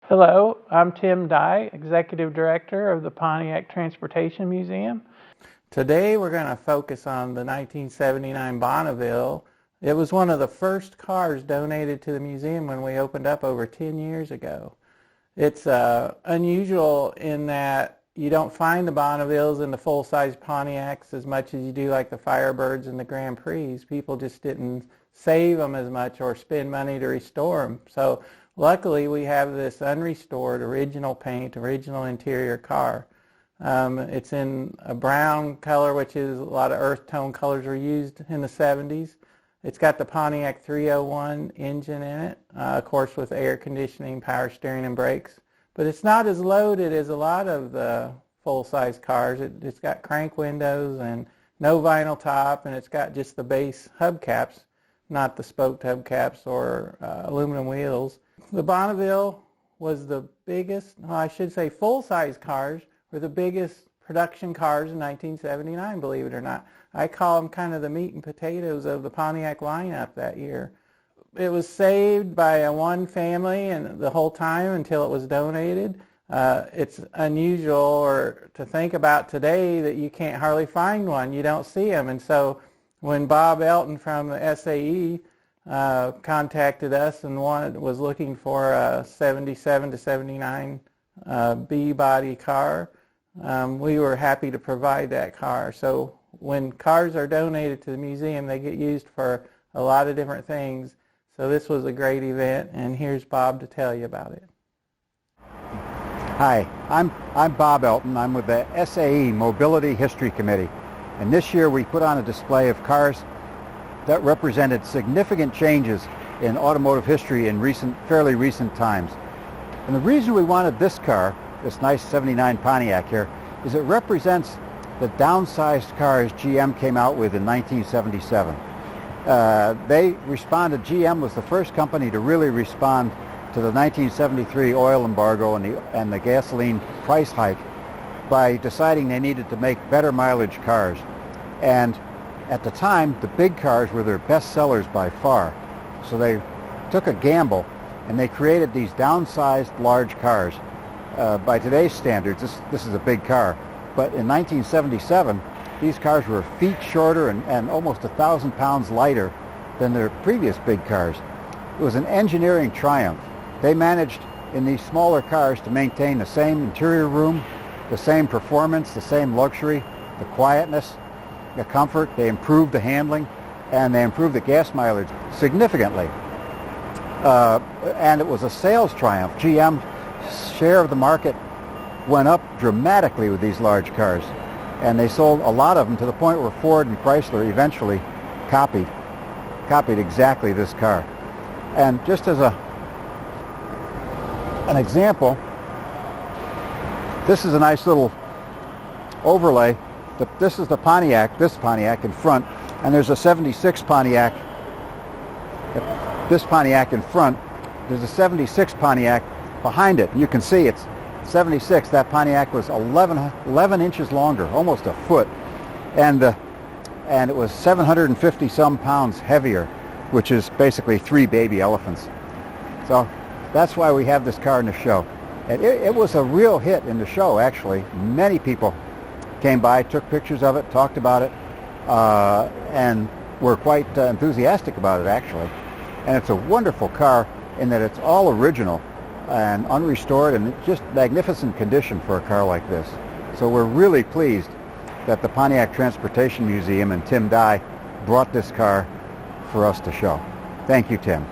Hello, I'm Tim Dye, Executive Director of the Pontiac Transportation Museum. Today we're going to focus on the 1979 Bonneville. It was one of the first cars donated to the museum when we opened up over 10 years ago. It's unusual in that you don't find the Bonnevilles and the full-size Pontiacs as much as you do like the Firebirds and the Grand Prix. People just didn't save them as much or spend money to restore them. So luckily we have this unrestored, original paint, original interior car. It's in a brown color, which is a lot of earth tone colors were used in the 70s. It's got the Pontiac 301 engine in it, of course with air conditioning, power steering, and brakes. But it's not as loaded as a lot of the full-size cars. It's got crank windows and no vinyl top, and it's got just the base hubcaps, not the spoked hubcaps or aluminum wheels. The Bonneville was the biggest, well, I should say full-size cars were the biggest production cars in 1979, believe it or not. I call them kind of the meat and potatoes of the Pontiac lineup that year. It was saved by one family and the whole time until it was donated. It's unusual to think about today that you can't hardly find one. You don't see them. And so when Bob Elton from the SAE contacted us and was looking for a 77 to 79 B-body car, we were happy to provide that car. So when cars are donated to the museum, they get used for a lot of different things. So this was a great event, and here's Bob to tell you about it. Hi, I'm Bob Elton. I'm with the SAE Mobility History Committee, and this year we put on a display of cars that represented significant changes in automotive history in fairly recent times. And the reason we wanted this car, this nice 79 Pontiac here, is it represents the downsized cars GM came out with in 1977. GM was the first company to really respond to the 1973 oil embargo and the gasoline price hike by deciding they needed to make better mileage cars. And at the time, the big cars were their best sellers by far. So they took a gamble and they created these downsized large cars. By today's standards, this is a big car. But in 1977, these cars were feet shorter and almost 1,000 pounds lighter than their previous big cars. It was an engineering triumph. They managed in these smaller cars to maintain the same interior room, the same performance, the same luxury, the quietness, the comfort. They improved the handling, and they improved the gas mileage significantly. And it was a sales triumph. GM's share of the market went up dramatically with these large cars, and they sold a lot of them to the point where Ford and Chrysler eventually copied exactly this car. And just as an example, this is a nice little overlay. This is the Pontiac, this Pontiac in front, and there's a 76 Pontiac. This Pontiac in front, there's a 76 Pontiac behind it. You can see it's 76. That Pontiac was 11 inches longer, almost a foot, and it was 750 some pounds heavier, which is basically 3 baby elephants. So that's why we have this car in the show. And it was a real hit in the show, actually. Many people came by, took pictures of it, talked about it, and were quite enthusiastic about it, actually. And it's a wonderful car in that it's all original and unrestored and just magnificent condition for a car like this. So we're really pleased that the Pontiac Transportation Museum and Tim Dye brought this car for us to show. Thank you, Tim.